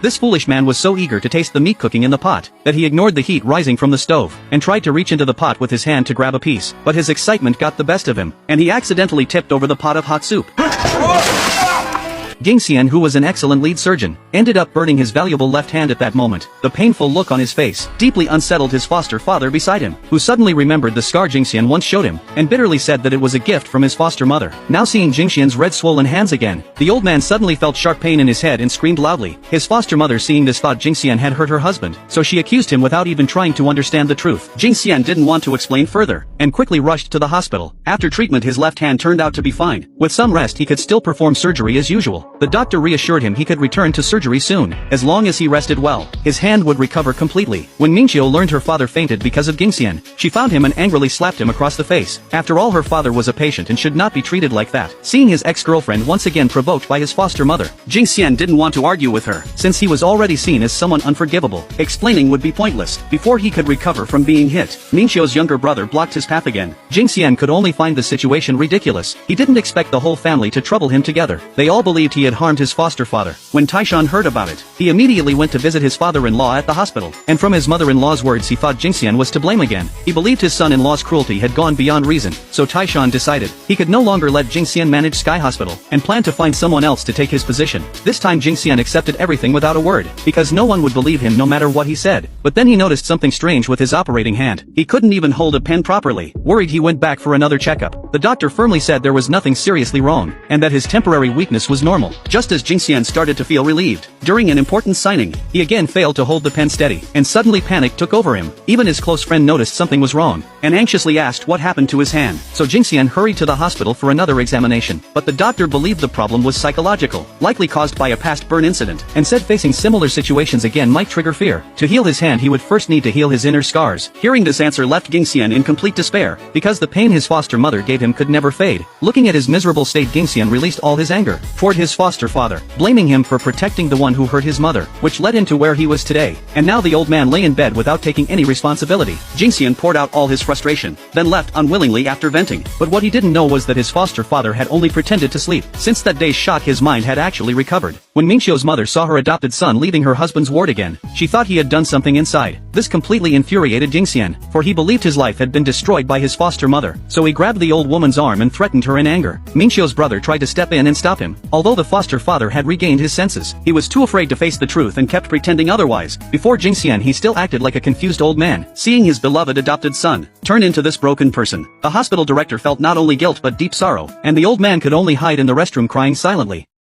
This foolish man was so eager to taste the meat cooking in the pot, that he ignored the heat rising from the stove, and tried to reach into the pot with his hand to grab a piece, but his excitement got the best of him, and he accidentally tipped over the pot of hot soup. Jingxian, who was an excellent lead surgeon, ended up burning his valuable left hand at that moment. The painful look on his face deeply unsettled his foster father beside him, who suddenly remembered the scar Jingxian once showed him, and bitterly said that it was a gift from his foster mother. Now seeing Jingxian's red swollen hands again, the old man suddenly felt sharp pain in his head and screamed loudly. His foster mother, seeing this, thought Jingxian had hurt her husband, so she accused him without even trying to understand the truth. Jingxian didn't want to explain further, and quickly rushed to the hospital. After treatment, his left hand turned out to be fine. With some rest, he could still perform surgery as usual. The doctor reassured him he could return to surgery soon, as long as he rested well. His hand would recover completely. When Mingqiu learned her father fainted because of Jingxian, she found him and angrily slapped him across the face. After all, her father was a patient and should not be treated like that. Seeing his ex-girlfriend once again provoked by his foster mother, Jingxian didn't want to argue with her, since he was already seen as someone unforgivable. Explaining would be pointless. Before he could recover from being hit, Mingqiu's younger brother blocked his path again. Jingxian could only find the situation ridiculous. He didn't expect the whole family to trouble him together. They all believed he had harmed his foster father. When Taishan heard about it, he immediately went to visit his father-in-law at the hospital, and from his mother-in-law's words he thought Jingxian was to blame again. He believed his son-in-law's cruelty had gone beyond reason, so Taishan decided he could no longer let Jingxian manage Sky Hospital, and planned to find someone else to take his position. This time Jingxian accepted everything without a word, because no one would believe him no matter what he said. But then he noticed something strange with his operating hand. He couldn't even hold a pen properly. Worried, he went back for another checkup. The doctor firmly said there was nothing seriously wrong, and that his temporary weakness was normal. Just as Jingxian started to feel relieved, during an important signing, he again failed to hold the pen steady, and suddenly panic took over him. Even his close friend noticed something was wrong, and anxiously asked what happened to his hand. So Jingxian hurried to the hospital for another examination, but the doctor believed the problem was psychological, likely caused by a past burn incident, and said facing similar situations again might trigger fear. To heal his hand, he would first need to heal his inner scars. Hearing this answer left Jingxian in complete despair, because the pain his foster mother gave him could never fade. Looking at his miserable state, Jingxian released all his anger toward his foster father, blaming him for protecting the one who hurt his mother, which led him to where he was today. And now the old man lay in bed without taking any responsibility. Jingxian poured out all his frustration, then left unwillingly after venting. But what he didn't know was that his foster father had only pretended to sleep. Since that day's shock, his mind had actually recovered. When Mingqiu's mother saw her adopted son leaving her husband's ward again, she thought he had done something inside. This completely infuriated Jingxian, for he believed his life had been destroyed by his foster mother. So he grabbed the old woman's arm and threatened her in anger. Mingqiu's brother tried to step in and stop him. Although the foster father had regained his senses, he was too afraid to face the truth and kept pretending otherwise. Before Jingxian, he still acted like a confused old man, seeing his beloved adopted son turn into this broken person. The hospital director felt not only guilt but deep sorrow, and the old man could only hide in the restroom crying silently.